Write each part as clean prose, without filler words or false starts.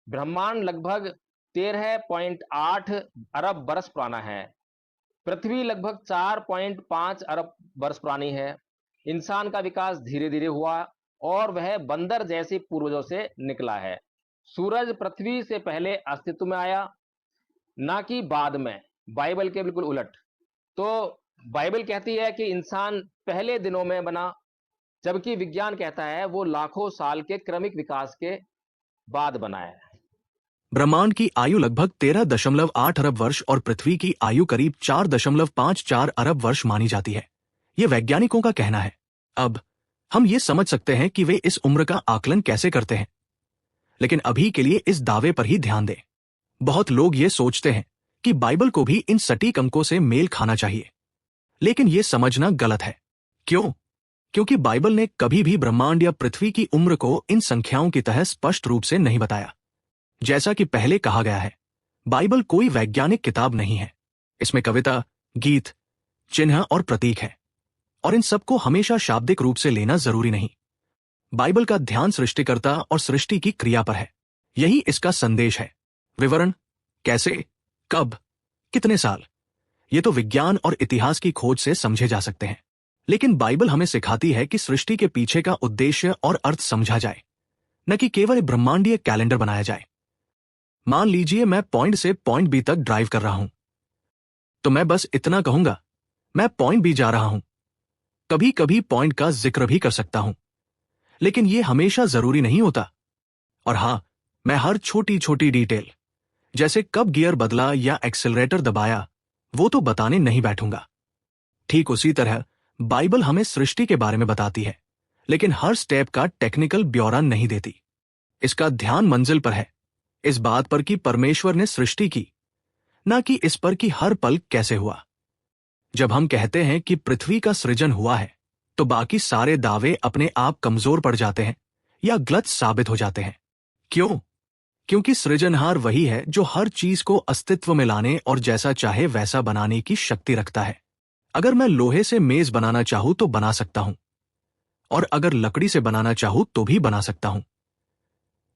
ब्रह्मांड लगभग 13.8 अरब वर्ष पुराना है। पृथ्वी लगभग 4.5 अरब वर्ष पुरानी है। इंसान का विकास धीरे-धीरे हुआ और वह बंदर जैसे पूर्वजों से निकला है। सूरज पृथ्वी से पहले अस्तित्व में आया, ना कि बाद में। बाइबल के बिल्कुल उलट। तो बाइबल कहती है कि इंसान पहले दिनों में बना, जबकि विज्ञान कहता है वो लाखों साल के क्रमिक विकास के बाद बना है। ब्रह्मांड की आयु लगभग 13.8 अरब वर्ष और पृथ्वी की आयु करीब 4.54 अरब वर्ष मानी जाती है। ये वैज्ञानिकों का कहना है। अब हम ये समझ सकते हैं कि वे इस उम्र का आकलन कैसे करते हैं, लेकिन अभी के लिए इस दावे पर ही ध्यान दें। बहुत लोग ये सोचते हैं कि बाइबल को भी इन सटीक अंकों से मेल खाना चाहिए, लेकिन ये समझना गलत है। क्यों? क्योंकि बाइबल ने कभी भी ब्रह्मांड या पृथ्वी की उम्र को इन संख्याओं की तरह स्पष्ट रूप से नहीं बताया। जैसा कि पहले कहा गया है, बाइबल कोई वैज्ञानिक किताब नहीं है। इसमें कविता, गीत, चिन्ह और प्रतीक है, और इन सबको हमेशा शाब्दिक रूप से लेना जरूरी नहीं। बाइबल का ध्यान सृष्टिकर्ता और सृष्टि की क्रिया पर है। यही इसका संदेश है। विवरण कैसे, कब, कितने साल, ये तो विज्ञान और इतिहास की खोज से समझे जा सकते हैं। लेकिन बाइबल हमें सिखाती है कि सृष्टि के पीछे का उद्देश्य और अर्थ समझा जाए, न कि केवल ब्रह्मांडीय कैलेंडर बनाया जाए। मान लीजिए मैं पॉइंट से पॉइंट बी तक ड्राइव कर रहा हूं, तो मैं बस इतना कहूंगा, मैं पॉइंट बी जा रहा हूं। कभी कभी पॉइंट का जिक्र भी कर सकता हूं, लेकिन यह हमेशा जरूरी नहीं होता। और हां, मैं हर छोटी छोटी डिटेल, जैसे कब गियर बदला या एक्सेलरेटर दबाया, वो तो बताने नहीं बैठूंगा। ठीक उसी तरह बाइबल हमें सृष्टि के बारे में बताती है, लेकिन हर स्टेप का टेक्निकल ब्यौरा नहीं देती। इसका ध्यान मंजिल पर है, इस बात पर कि परमेश्वर ने सृष्टि की, ना कि इस पर कि हर पल कैसे हुआ। जब हम कहते हैं कि पृथ्वी का सृजन हुआ है, तो बाकी सारे दावे अपने आप कमजोर पड़ जाते हैं या गलत साबित हो जाते हैं। क्यों? क्योंकि सृजनहार वही है जो हर चीज को अस्तित्व में लाने और जैसा चाहे वैसा बनाने की शक्ति रखता है। अगर मैं लोहे से मेज बनाना चाहूं तो बना सकता हूं, और अगर लकड़ी से बनाना चाहूं तो भी बना सकता हूं।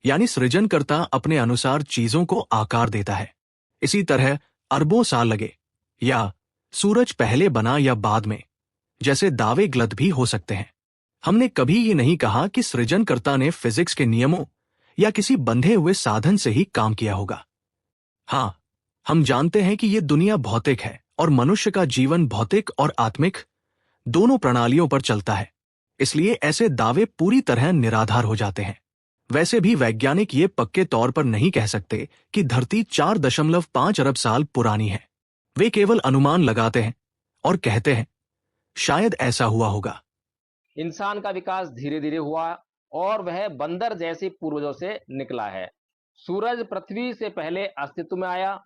यानी सृजनकर्ता अपने अनुसार चीजों को आकार देता है। इसी तरह अरबों साल लगे, या सूरज पहले बना या बाद में, जैसे दावे गलत भी हो सकते हैं। हमने कभी ये नहीं कहा कि सृजनकर्ता ने फिजिक्स के नियमों या किसी बंधे हुए साधन से ही काम किया होगा। हां, हम जानते हैं कि ये दुनिया भौतिक है और मनुष्य का जीवन भौतिक और आत्मिक दोनों प्रणालियों पर चलता है, इसलिए ऐसे दावे पूरी तरह निराधार हो जाते हैं। वैसे भी वैज्ञानिक ये पक्के तौर पर नहीं कह सकते कि धरती 4.5 अरब साल पुरानी है। वे केवल अनुमान लगाते हैं और कहते हैं, शायद ऐसा हुआ होगा। इंसान का विकास धीरे-धीरे हुआ और वह बंदर जैसे पूर्वजों से निकला है। सूरज पृथ्वी से पहले अस्तित्व में आया,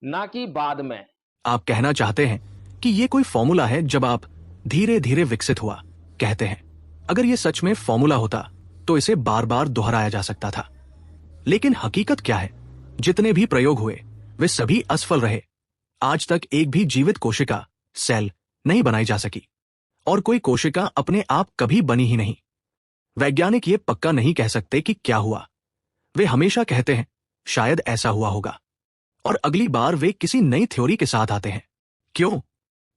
ना कि बाद में। आप कहना चाहते हैं कि ये कोई फॉर्मूला है जब आप धीरे धीरे विकसित हुआ कहते हैं। अगर ये सच में फॉर्मूला होता तो इसे बार बार दोहराया जा सकता था। लेकिन हकीकत क्या है? जितने भी प्रयोग हुए वे सभी असफल रहे। आज तक एक भी जीवित कोशिका, सेल नहीं बनाई जा सकी, और कोई कोशिका अपने आप कभी बनी ही नहीं। वैज्ञानिक ये पक्का नहीं कह सकते कि क्या हुआ। वे हमेशा कहते हैं, शायद ऐसा हुआ होगा, और अगली बार वे किसी नई थ्योरी के साथ आते हैं। क्यों?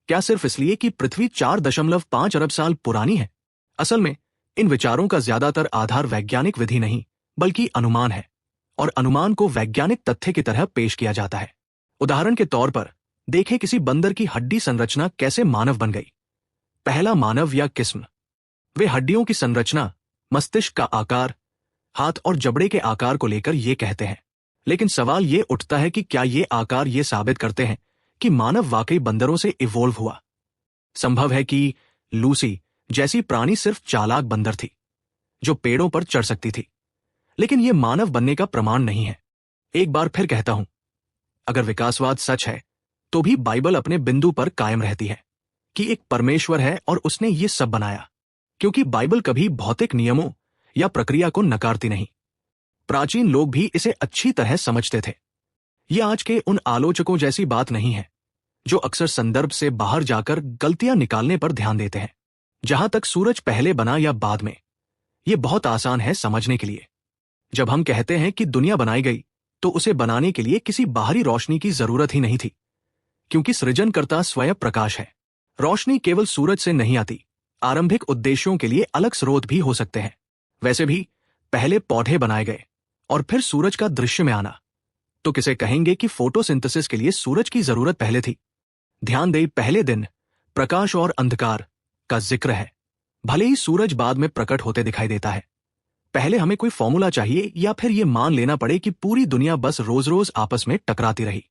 क्या सिर्फ इसलिए कि पृथ्वी 4.5 अरब साल पुरानी है? असल में इन विचारों का ज्यादातर आधार वैज्ञानिक विधि नहीं, बल्कि अनुमान है, और अनुमान को वैज्ञानिक तथ्य की तरह पेश किया जाता है। उदाहरण के तौर पर देखें किसी बंदर की हड्डी संरचना कैसे मानव बन गई। पहला मानव या किस्म, वे हड्डियों की संरचना, मस्तिष्क का आकार, हाथ और जबड़े के आकार को लेकर ये कहते हैं। लेकिन सवाल ये उठता है कि क्या ये आकार ये साबित करते हैं कि मानव वाकई बंदरों से इवोल्व हुआ? संभव है कि लूसी जैसी प्राणी सिर्फ चालाक बंदर थी जो पेड़ों पर चढ़ सकती थी, लेकिन यह मानव बनने का प्रमाण नहीं है। एक बार फिर कहता हूं, अगर विकासवाद सच है तो भी बाइबल अपने बिंदु पर कायम रहती है कि एक परमेश्वर है और उसने ये सब बनाया, क्योंकि बाइबल कभी भौतिक नियमों या प्रक्रिया को नकारती नहीं। प्राचीन लोग भी इसे अच्छी तरह समझते थे। यह आज के उन आलोचकों जैसी बात नहीं है जो अक्सर संदर्भ से बाहर जाकर गलतियां निकालने पर ध्यान देते हैं। जहां तक सूरज पहले बना या बाद में, यह बहुत आसान है समझने के लिए। जब हम कहते हैं कि दुनिया बनाई गई, तो उसे बनाने के लिए किसी बाहरी रोशनी की जरूरत ही नहीं थी, क्योंकि सृजनकर्ता स्वयं प्रकाश है। रोशनी केवल सूरज से नहीं आती, आरंभिक उद्देश्यों के लिए अलग स्रोत भी हो सकते हैं। वैसे भी पहले पौधे बनाए गए और फिर सूरज का दृश्य में आना, तो किसे कहेंगे कि फोटोसिंथेसिस के लिए सूरज की जरूरत पहले थी। ध्यान दें, पहले दिन प्रकाश और अंधकार का जिक्र है, भले ही सूरज बाद में प्रकट होते दिखाई देता है। पहले हमें कोई फॉर्मूला चाहिए या फिर यह मान लेना पड़े कि पूरी दुनिया बस रोज रोज आपस में टकराती रही।